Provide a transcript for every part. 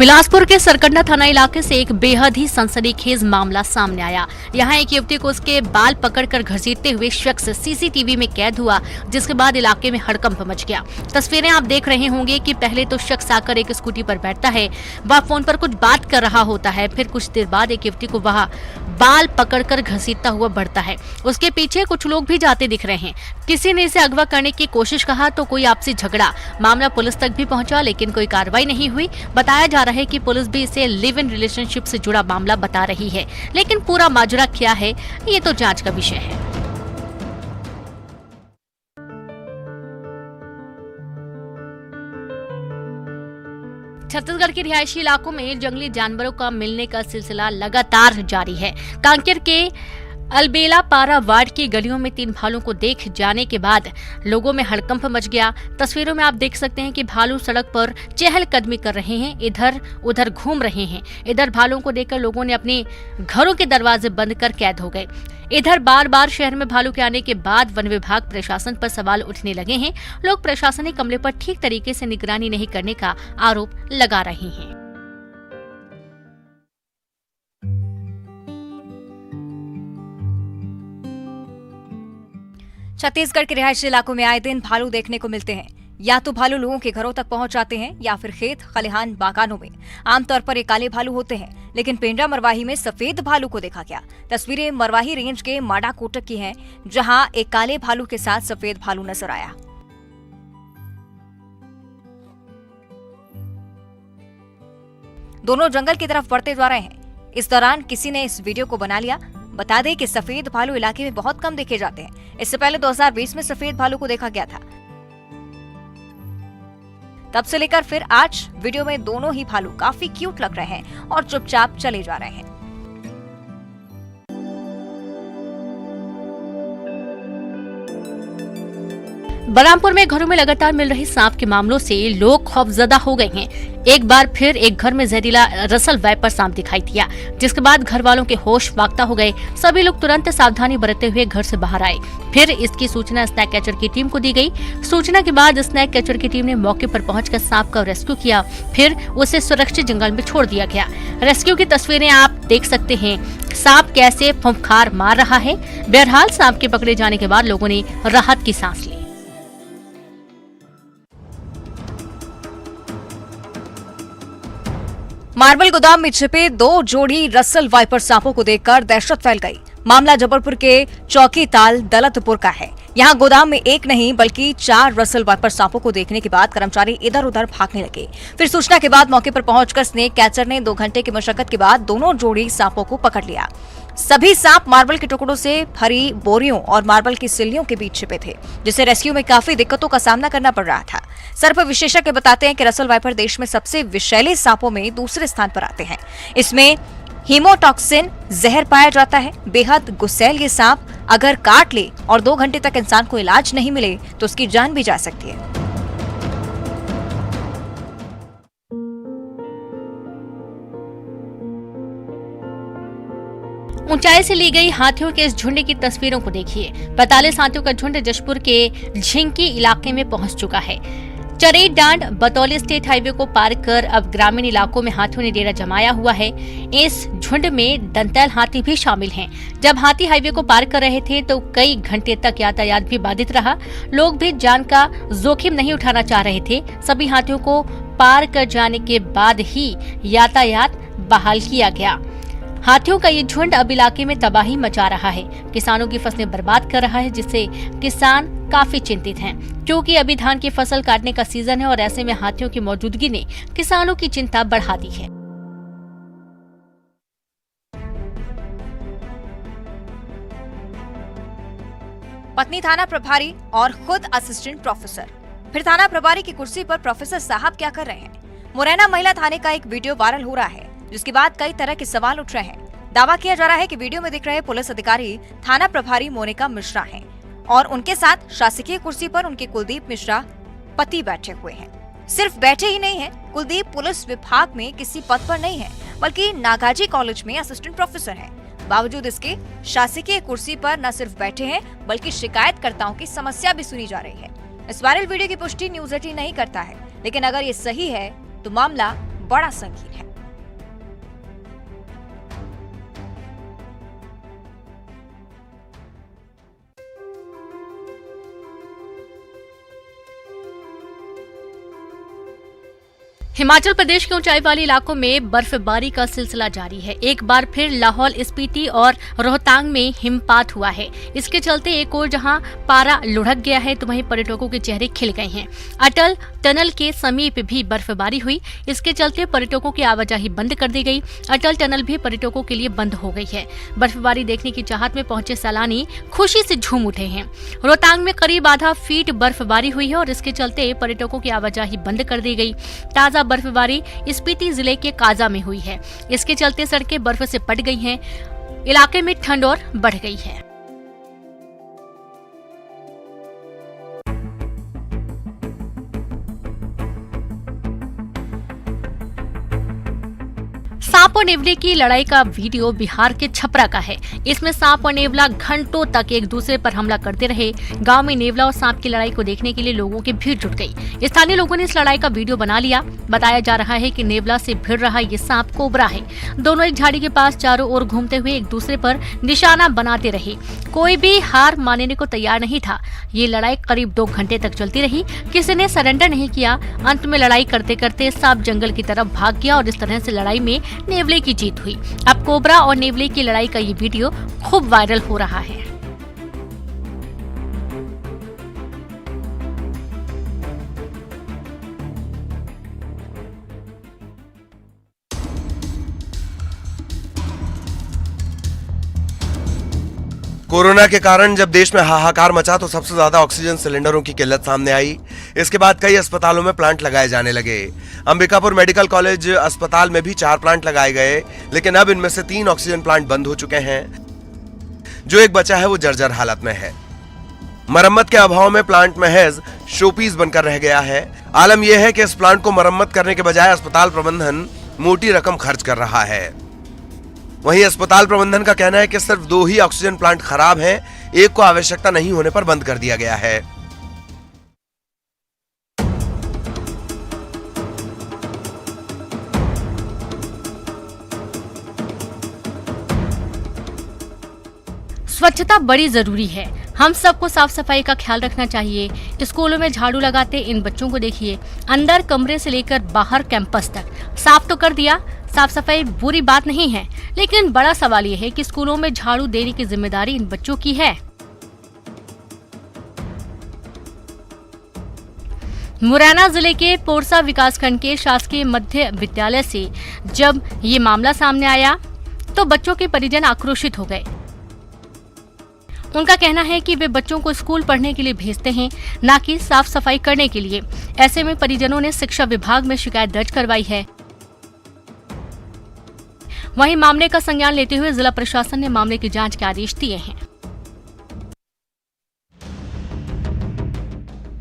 बिलासपुर के सरकंडा थाना इलाके से एक बेहद ही सनसनीखेज मामला सामने आया। यहाँ एक युवती को उसके बाल पकड़कर घसीटते हुए शख्स सीसीटीवी में कैद हुआ, जिसके बाद इलाके में हड़कंप मच गया। तस्वीरें आप देख रहे होंगे कि पहले तो शख्स आकर एक स्कूटी पर बैठता है, वह फोन पर कुछ बात कर रहा होता है, फिर कुछ देर बाद एक युवती को वह बाल पकड़कर घसीटता हुआ बढ़ता है। उसके पीछे कुछ लोग भी जाते दिख रहे हैं। किसी ने इसे अगवा करने की कोशिश कहा तो कोई आपसी झगड़ा, मामला पुलिस तक भी पहुंचा, लेकिन कोई कार्रवाई नहीं हुई। बताया जा रहा है कि पुलिस भी इसे लिव इन रिलेशनशिप से जुड़ा मामला बता रही है, लेकिन पूरा माजरा क्या है ये तो जांच का विषय है। छत्तीसगढ़ के रिहायशी इलाकों में जंगली जानवरों का मिलने का सिलसिला लगातार जारी है। कांकेर के अलबेला पारा वार्ड की गलियों में 3 भालू को देख जाने के बाद लोगों में हड़कंप मच गया। तस्वीरों में आप देख सकते हैं कि भालू सड़क पर चहलकदमी कर रहे हैं, इधर उधर घूम रहे हैं। इधर भालुओं को देखकर लोगों ने अपने घरों के दरवाजे बंद कर कैद हो गए। इधर बार बार शहर में भालू के आने के बाद वन विभाग प्रशासन पर सवाल उठने लगे हैं। लोग प्रशासनिक अमले पर ठीक तरीके से निगरानी नहीं करने का आरोप लगा रहे हैं। छत्तीसगढ़ के रिहायशी इलाकों में आए दिन भालू देखने को मिलते हैं। या तो भालू लोगों के घरों तक पहुंच जाते हैं या फिर खेत खलिहान बागानों में। आमतौर पर ये काले भालू होते हैं, लेकिन पेंड्रा मरवाही में सफेद भालू को देखा गया। तस्वीरें मरवाही रेंज के माडा कोटक की हैं, जहां एक काले भालू के साथ सफेद भालू नजर आया। दोनों जंगल की तरफ बढ़ते जा रहे हैं। इस दौरान किसी ने इस वीडियो को बना लिया। बता दें कि सफेद भालू इलाके में बहुत कम देखे जाते हैं। इससे पहले 2020 में सफेद भालू को देखा गया था। तब से लेकर फिर आज वीडियो में दोनों ही भालू काफी क्यूट लग रहे हैं और चुपचाप चले जा रहे हैं। बलरामपुर में घरों में लगातार मिल रही सांप के मामलों से लोग खौफजदा हो गए हैं। एक बार फिर एक घर में जहरीला रसल वाइपर सांप दिखाई दिया, जिसके बाद घर वालों के होश वाक्ता हो गए। सभी लोग तुरंत सावधानी बरतते हुए घर से बाहर आए। फिर इसकी सूचना स्नैक कैचर की टीम को दी गई। सूचना के बाद स्नैक कैचर की टीम ने मौके पर पहुंचकर सांप का रेस्क्यू किया, फिर उसे सुरक्षित जंगल में छोड़ दिया गया। रेस्क्यू की तस्वीरें आप देख सकते हैं, सांप कैसे फुंफकार मार रहा है। बहरहाल सांप के पकड़े जाने के बाद लोगों ने राहत की सांस ली। मार्बल गोदाम में छिपे 2 जोड़ी रसल वाइपर सांपों को देखकर दहशत फैल गई। मामला जबलपुर के चौकीताल दलतपुर का है। यहाँ गोदाम में एक नहीं बल्कि 4 रसल वाइपर सांपों को देखने के बाद कर्मचारी इधर उधर भागने लगे। फिर सूचना के बाद मौके पर पहुंचकर स्नेक कैचर ने 2 घंटे की मशक्कत के बाद दोनों जोड़ी सांपों को पकड़ लिया। सभी सांप मार्बल के टुकड़ों से भरी बोरियों और मार्बल की सिल्लियों के बीच छिपे थे, जिससे रेस्क्यू में काफी दिक्कतों का सामना करना पड़ रहा था। सर्प विशेषज्ञ बताते हैं कि रसल वाइपर देश में सबसे विषैले सांपों में दूसरे स्थान पर आते हैं। इसमें हीमोटॉक्सिन जहर पाया जाता है। बेहद गुस्सैल ये सांप अगर काट ले और 2 घंटे तक इंसान को इलाज नहीं मिले तो उसकी जान भी जा सकती है। ऊंचाई से ली गई हाथियों के इस झुंड की तस्वीरों को देखिए। 45 हाथियों का झुंड जशपुर के झिंकी इलाके में पहुंच चुका है। चरेई डांड बतौली स्टेट हाईवे को पार कर अब ग्रामीण इलाकों में हाथियों ने डेरा जमाया हुआ है। इस झुंड में दंतैल हाथी भी शामिल हैं। जब हाथी हाईवे को पार कर रहे थे तो कई घंटे तक यातायात भी बाधित रहा। लोग भी जान का जोखिम नहीं उठाना चाह रहे थे। सभी हाथियों को पार कर जाने के बाद ही यातायात बहाल किया गया। हाथियों का ये झुंड अब इलाके में तबाही मचा रहा है। किसानों की फसलें बर्बाद कर रहा है, जिससे किसान काफी चिंतित हैं, क्योंकि अभी धान की फसल काटने का सीजन है और ऐसे में हाथियों की मौजूदगी ने किसानों की चिंता बढ़ा दी है। पत्नी थाना प्रभारी और खुद असिस्टेंट प्रोफेसर। फिर थाना प्रभारी की कुर्सी पर प्रोफेसर साहब क्या कर रहे हैं? मुरैना महिला थाने का एक वीडियो वायरल हो रहा है, जिसके बाद कई तरह के सवाल उठ रहे हैं। दावा किया जा रहा है कि वीडियो में दिख रहे पुलिस अधिकारी थाना प्रभारी मोनिका मिश्रा हैं और उनके साथ शासकीय कुर्सी पर उनके कुलदीप मिश्रा पति बैठे हुए हैं। सिर्फ बैठे ही नहीं हैं, कुलदीप पुलिस विभाग में किसी पद पर नहीं है, बल्कि नागाजी कॉलेज में असिस्टेंट प्रोफेसर हैं। बावजूद इसके शासकीय कुर्सी पर न सिर्फ बैठे हैं बल्कि शिकायतकर्ताओं की समस्या भी सुनी जा रही है। इस वायरल वीडियो की पुष्टि न्यूज 18 नहीं करता है, लेकिन अगर ये सही है तो मामला बड़ा संगीन है। हिमाचल प्रदेश के ऊंचाई वाले इलाकों में बर्फबारी का सिलसिला जारी है। एक बार फिर लाहौल स्पीति और रोहतांग में हिमपात हुआ है। इसके चलते एक ओर जहां पारा लुढ़क गया है तो वहीं पर्यटकों के चेहरे खिल गए हैं। अटल टनल के समीप भी बर्फबारी हुई। इसके चलते पर्यटकों की आवाजाही बंद कर दी गई। अटल टनल भी पर्यटकों के लिए बंद हो गई है। बर्फबारी देखने की चाहत में पहुंचे सैलानी खुशी से झूम उठे हैं। रोहतांग में करीब आधा फीट बर्फबारी हुई है और इसके चलते पर्यटकों की आवाजाही बंद कर दी गई। ताजा बर्फबारी स्पीति जिले के काजा में हुई है। इसके चलते सड़कें बर्फ से पट गई हैं। इलाके में ठंड और बढ़ गई है। सांप और नेवले की लड़ाई का वीडियो बिहार के छपरा का है। इसमें सांप और नेवला घंटों तक एक दूसरे पर हमला करते रहे। गांव में नेवला और सांप की लड़ाई को देखने के लिए लोगों की भीड़ जुट गई। स्थानीय लोगों ने इस लड़ाई का वीडियो बना लिया। बताया जा रहा है कि नेवला से भिड़ रहा ये सांप कोबरा है। दोनों एक झाड़ी के पास चारों ओर घूमते हुए एक दूसरे पर निशाना बनाते रहे। कोई भी हार मानने को तैयार नहीं था। ये लड़ाई करीब 2 घंटे तक चलती रही। किसी ने सरेंडर नहीं किया। अंत में लड़ाई करते करते सांप जंगल की तरफ भाग गया और इस तरह से लड़ाई में नेवले की जीत हुई। अब कोबरा और नेवले की लड़ाई का ये वीडियो खूब वायरल हो रहा है। कोरोना के कारण जब देश में हाहाकार मचा तो सबसे ज्यादा ऑक्सीजन सिलेंडरों की किल्लत सामने आई। इसके बाद कई अस्पतालों में प्लांट लगाए जाने लगे। अंबिकापुर मेडिकल कॉलेज अस्पताल में भी 4 प्लांट लगाए गए, लेकिन अब इनमें से 3 ऑक्सीजन प्लांट बंद हो चुके हैं। जो एक बचा है वो जर्जर हालत में है। मरम्मत के अभाव में प्लांट महज शोपीस बनकर रह गया है। आलम यह है कि इस प्लांट को मरम्मत करने के बजाय अस्पताल प्रबंधन मोटी रकम खर्च कर रहा है। वहीं अस्पताल प्रबंधन का कहना है कि सिर्फ 2 ही ऑक्सीजन प्लांट खराब हैं, एक को आवश्यकता नहीं होने पर बंद कर दिया गया है। स्वच्छता बड़ी जरूरी है। हम सबको साफ सफाई का ख्याल रखना चाहिए। स्कूलों में झाड़ू लगाते इन बच्चों को देखिए। अंदर कमरे से लेकर बाहर कैंपस तक साफ तो कर दिया। साफ सफाई बुरी बात नहीं है, लेकिन बड़ा सवाल यह है कि स्कूलों में झाड़ू देने की जिम्मेदारी इन बच्चों की है। मुरैना जिले के पोरसा विकासखंड के शासकीय मध्य विद्यालय से जब ये मामला सामने आया तो बच्चों के परिजन आक्रोशित हो गए। उनका कहना है कि वे बच्चों को स्कूल पढ़ने के लिए भेजते हैं, न कि साफ सफाई करने के लिए। ऐसे में परिजनों ने शिक्षा विभाग में शिकायत दर्ज करवाई है। वहीं मामले का संज्ञान लेते हुए जिला प्रशासन ने मामले की जांच के आदेश दिए हैं।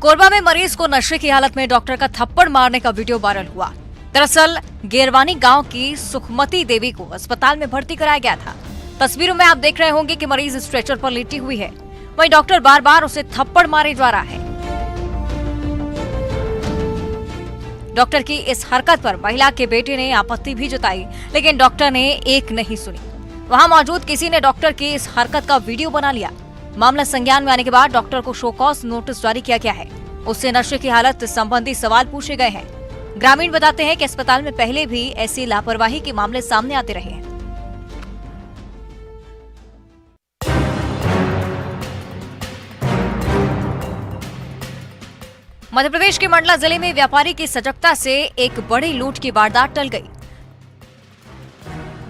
कोरबा में मरीज को नशे की हालत में डॉक्टर का थप्पड़ मारने का वीडियो वायरल हुआ। दरअसल गेरवानी गांव की सुखमती देवी को अस्पताल में भर्ती कराया गया था। तस्वीरों में आप देख रहे होंगे कि मरीज स्ट्रेचर पर लेटी हुई है। वहीं डॉक्टर बार बार उसे थप्पड़ मारे जा रहा है। डॉक्टर की इस हरकत पर महिला के बेटे ने आपत्ति भी जताई, लेकिन डॉक्टर ने एक नहीं सुनी। वहां मौजूद किसी ने डॉक्टर की इस हरकत का वीडियो बना लिया। मामला संज्ञान में आने के बाद डॉक्टर को शो कॉज नोटिस जारी किया गया है। उससे नशे की हालत संबंधी सवाल पूछे गए हैं। ग्रामीण बताते हैं कि अस्पताल में पहले भी ऐसी लापरवाही के मामले सामने आते रहे हैं। मध्य प्रदेश के मंडला जिले में व्यापारी की सजगता से एक बड़ी लूट की वारदात टल गई।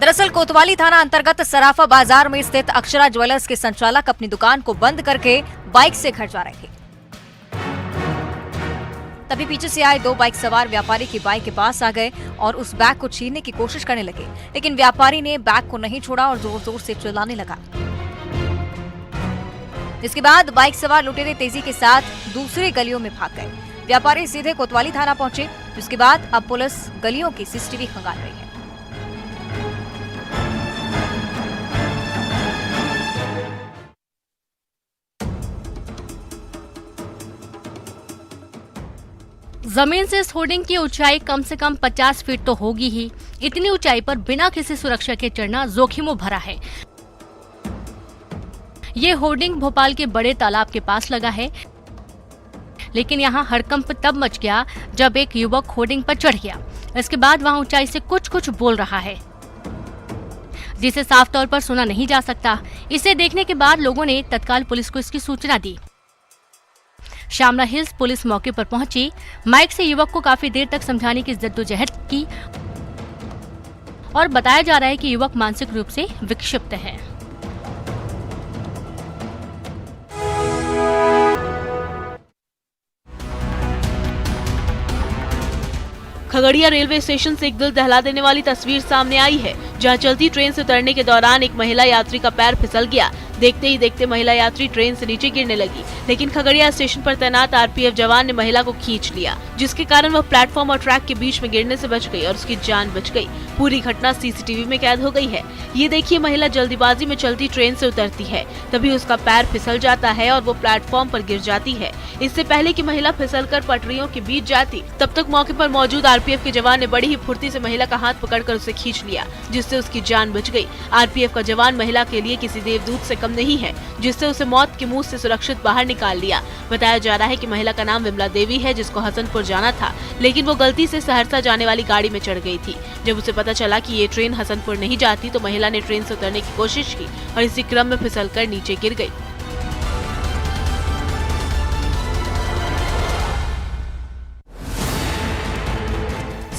दरअसल कोतवाली थाना अंतर्गत सराफा बाजार में स्थित अक्षरा ज्वेलर्स के संचालक अपनी दुकान को बंद करके बाइक से घर जा रहे थे। तभी पीछे से आए 2 बाइक सवार व्यापारी की बाइक के पास आ गए और उस बैग को छीनने की कोशिश करने लगे, लेकिन व्यापारी ने बैग को नहीं छोड़ा और जोर जोर से चिल्लाने लगा। जिसके बाद बाइक सवार लुटेरे तेजी के साथ दूसरी गलियों में भाग गए। व्यापारी सीधे कोतवाली थाना पहुंचे, जिसके बाद अब पुलिस गलियों की सीसीटीवी खंगाल रही है। जमीन से इस होर्डिंग की ऊंचाई कम से कम 50 फीट तो होगी ही। इतनी ऊंचाई पर बिना किसी सुरक्षा के चढ़ना जोखिमों भरा है। ये होर्डिंग भोपाल के बड़े तालाब के पास लगा है, लेकिन यहाँ हड़कंप तब मच गया जब एक युवक होर्डिंग पर चढ़ गया। इसके बाद वहाँ ऊंचाई से कुछ कुछ बोल रहा है, जिसे साफ तौर पर सुना नहीं जा सकता। इसे देखने के बाद लोगों ने तत्काल पुलिस को इसकी सूचना दी। शामला हिल्स पुलिस मौके पर पहुंची। माइक से युवक को काफी देर तक समझाने की जद्दोजहद की और बताया जा रहा है कि युवक मानसिक रूप से विक्षिप्त है। खगड़िया रेलवे स्टेशन से एक दिल दहला देने वाली तस्वीर सामने आई है, जहां चलती ट्रेन से उतरने के दौरान एक महिला यात्री का पैर फिसल गया। देखते ही देखते महिला यात्री ट्रेन से नीचे गिरने लगी, लेकिन खगड़िया स्टेशन पर तैनात आरपीएफ जवान ने महिला को खींच लिया, जिसके कारण वह प्लेटफॉर्म और ट्रैक के बीच में गिरने से बच गई और उसकी जान बच गई। पूरी घटना सीसीटीवी में कैद हो गई है। ये देखिए, महिला जल्दीबाजी में चलती ट्रेन से उतरती है, तभी उसका पैर फिसल जाता है और वो प्लेटफॉर्म पर गिर जाती है। इससे पहले कि महिला फिसलकर पटरियों के बीच जाती, तब तक मौके पर मौजूद आरपीएफ के जवान ने बड़ी ही फुर्ती से महिला का हाथ पकड़कर उसे खींच लिया, जिससे उसकी जान बच गई। आरपीएफ का जवान महिला के लिए किसी देवदूत से कम नहीं है, जिससे उसे मौत के मुंह से सुरक्षित बाहर निकाल लिया। बताया जा रहा है कि महिला का नाम विमला देवी है, जिसको हसनपुर जाना था, लेकिन वो गलती से सहरसा जाने वाली गाड़ी में चढ़ गई थी। जब उसे पता चला कि ये ट्रेन हसनपुर नहीं जाती, तो महिला ने ट्रेन से उतरने की कोशिश की और इसी क्रम में फिसलकर नीचे गिर गई।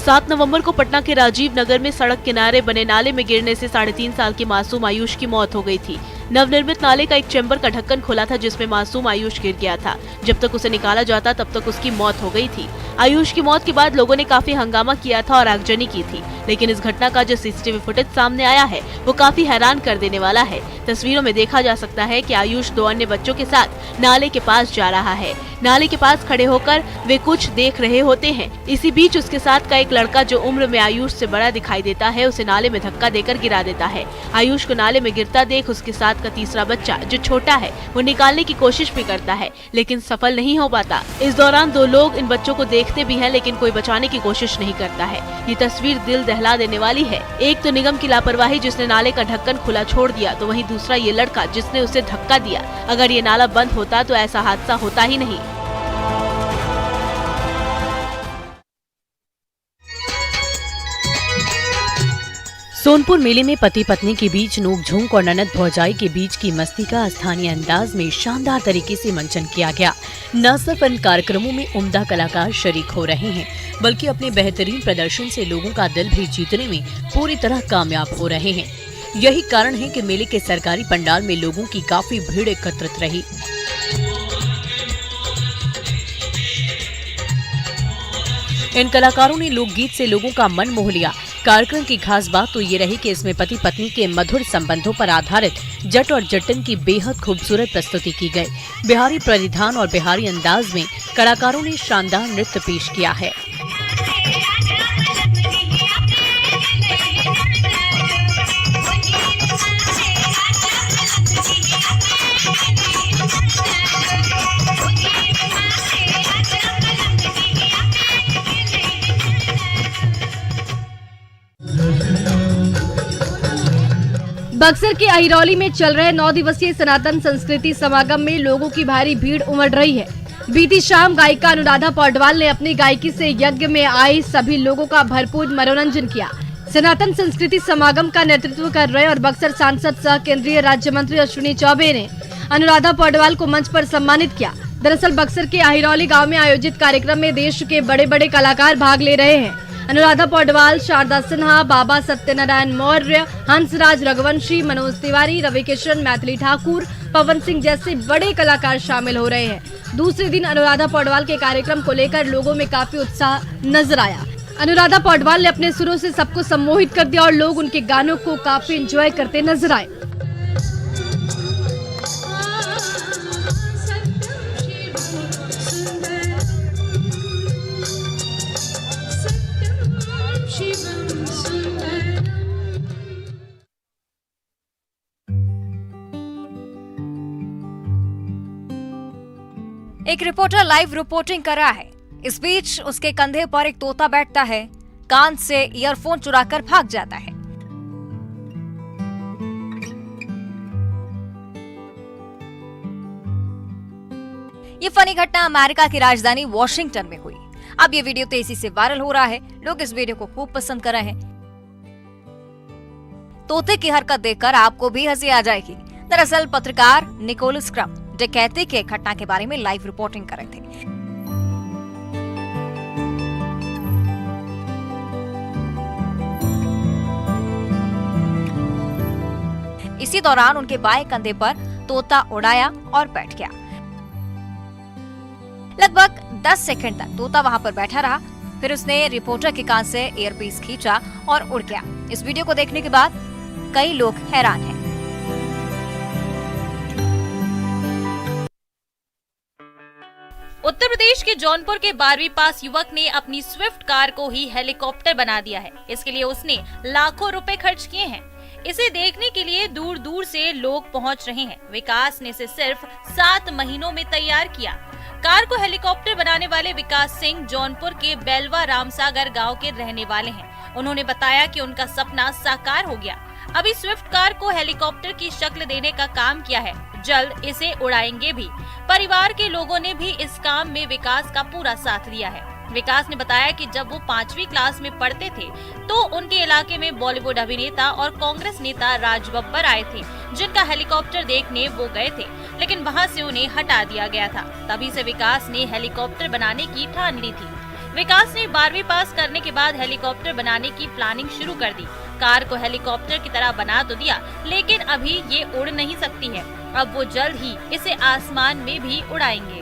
सात नवंबर को पटना के राजीव नगर में सड़क किनारे बने नाले में गिरने से 3.5 साल की मासूम आयुष की मौत हो गई थी। नवनिर्मित नाले का एक चैम्बर का ढक्कन खुला था, जिसमें मासूम आयुष गिर गया था। जब तक उसे निकाला जाता, तब तक उसकी मौत हो गई थी। आयुष की मौत के बाद लोगों ने काफी हंगामा किया था और आगजनी की थी, लेकिन इस घटना का जो सीसीटीवी फुटेज सामने आया है, वो काफी हैरान कर देने वाला है। तस्वीरों में देखा जा सकता है कि आयुष 2 अन्य बच्चों के साथ नाले के पास जा रहा है। नाले के पास खड़े होकर वे कुछ देख रहे होते हैं। इसी बीच उसके साथ का एक लड़का, जो उम्र में आयुष से बड़ा दिखाई देता है, उसे नाले में धक्का देकर गिरा देता है। आयुष को नाले में गिरता देख उसके साथ का तीसरा बच्चा, जो छोटा है, वो निकालने की कोशिश भी करता है, लेकिन सफल नहीं हो पाता। इस दौरान 2 लोग इन बच्चों को देखते भी हैं, लेकिन कोई बचाने की कोशिश नहीं करता है। ये तस्वीर दिल दहला देने वाली है। एक तो निगम की लापरवाही, जिसने नाले का ढक्कन खुला छोड़ दिया, तो वहीं दूसरा ये लड़का, जिसने उसे धक्का दिया। अगर ये नाला बंद होता तो ऐसा हादसा होता ही नहीं। सोनपुर मेले में पति पत्नी के बीच नोकझोंक और ननद भौजाई के बीच की मस्ती का स्थानीय अंदाज में शानदार तरीके से मंचन किया गया। न सिर्फ इन कार्यक्रमों में उम्दा कलाकार शरीक हो रहे हैं, बल्कि अपने बेहतरीन प्रदर्शन से लोगों का दिल भी जीतने में पूरी तरह कामयाब हो रहे हैं। यही कारण है कि मेले के सरकारी पंडाल में लोगों की काफी भीड़ एकत्रित रही। इन कलाकारों ने लोकगीत से लोगों का मन मोह लिया। कार्यक्रम की खास बात तो ये रही कि इसमें पति पत्नी के मधुर संबंधों पर आधारित जट और जटिन की बेहद खूबसूरत प्रस्तुति की गई। बिहारी परिधान और बिहारी अंदाज में कलाकारों ने शानदार नृत्य पेश किया है। बक्सर के अहिरौली में चल रहे 9 दिवसीय सनातन संस्कृति समागम में लोगों की भारी भीड़ उमड़ रही है। बीती शाम गायिका अनुराधा पौडवाल ने अपनी गायकी से यज्ञ में आए सभी लोगों का भरपूर मनोरंजन किया। सनातन संस्कृति समागम का नेतृत्व कर रहे और बक्सर सांसद सह केंद्रीय राज्य मंत्री अश्विनी चौबे ने अनुराधा पौडवाल को मंच पर सम्मानित किया। दरअसल बक्सर के अहिरौली गाँव में आयोजित कार्यक्रम में देश के बड़े बड़े कलाकार भाग ले रहे हैं। अनुराधा पौडवाल, शारदा सिन्हा, बाबा सत्यनारायण मौर्य, हंसराज रघुवंशी, मनोज तिवारी, रवि किशन, मैथिली ठाकुर, पवन सिंह जैसे बड़े कलाकार शामिल हो रहे हैं। दूसरे दिन अनुराधा पौडवाल के कार्यक्रम को लेकर लोगों में काफी उत्साह नजर आया। अनुराधा पौडवाल ने अपने सुरों से सबको सम्मोहित कर दिया और लोग उनके गानों को काफी एंजॉय करते नजर आए। एक रिपोर्टर लाइव रिपोर्टिंग कर रहा है। इस बीच उसके कंधे पर एक तोता बैठता है, कान से ईयरफोन चुराकर भाग जाता है। ये फनी घटना अमेरिका की राजधानी वॉशिंगटन में हुई। अब ये वीडियो तेजी से वायरल हो रहा है, लोग इस वीडियो को खूब पसंद कर रहे हैं। तोते की हरकत देखकर आपको भी हंसी आ जाएगी। दरअसल पत्रकार निकोलस क्रम डकैती के घटना के बारे में लाइव रिपोर्टिंग कर रहे थे। इसी दौरान उनके बाएं कंधे पर तोता उड़ाया और बैठ गया। लगभग 10 सेकंड तक तोता वहां पर बैठा रहा, फिर उसने रिपोर्टर के कान से ईयरपीस खींचा और उड़ गया। इस वीडियो को देखने के बाद कई लोग हैरान हैं। उत्तर प्रदेश के जौनपुर के 12वीं पास युवक ने अपनी स्विफ्ट कार को ही हेलीकॉप्टर बना दिया है। इसके लिए उसने लाखों रुपए खर्च किए हैं। इसे देखने के लिए दूर दूर से लोग पहुंच रहे हैं। विकास ने इसे सिर्फ 7 महीनों में तैयार किया। कार को हेलीकॉप्टर बनाने वाले विकास सिंह जौनपुर के बेलवा रामसागर गांव के रहने वाले हैं। उन्होंने बताया कि उनका सपना साकार हो गया। अभी स्विफ्ट कार को हेलीकॉप्टर की शक्ल देने का काम किया है, जल्द इसे उड़ाएंगे भी। परिवार के लोगों ने भी इस काम में विकास का पूरा साथ दिया है। विकास ने बताया कि जब वो 5वीं क्लास में पढ़ते थे तो उनके इलाके में बॉलीवुड अभिनेता और कांग्रेस नेता राज बब्बर आए थे, जिनका हेलीकॉप्टर देखने वो गए थे, लेकिन वहां से उन्हें हटा दिया गया था। तभी से विकास ने हेलीकॉप्टर बनाने की ठान ली थी। विकास ने 12वीं पास करने के बाद हेलीकॉप्टर बनाने की प्लानिंग शुरू कर दी। कार को हेलीकॉप्टर की तरह बना तो दिया, लेकिन अभी ये उड़ नहीं सकती है। अब वो जल्द ही इसे आसमान में भी उड़ाएंगे।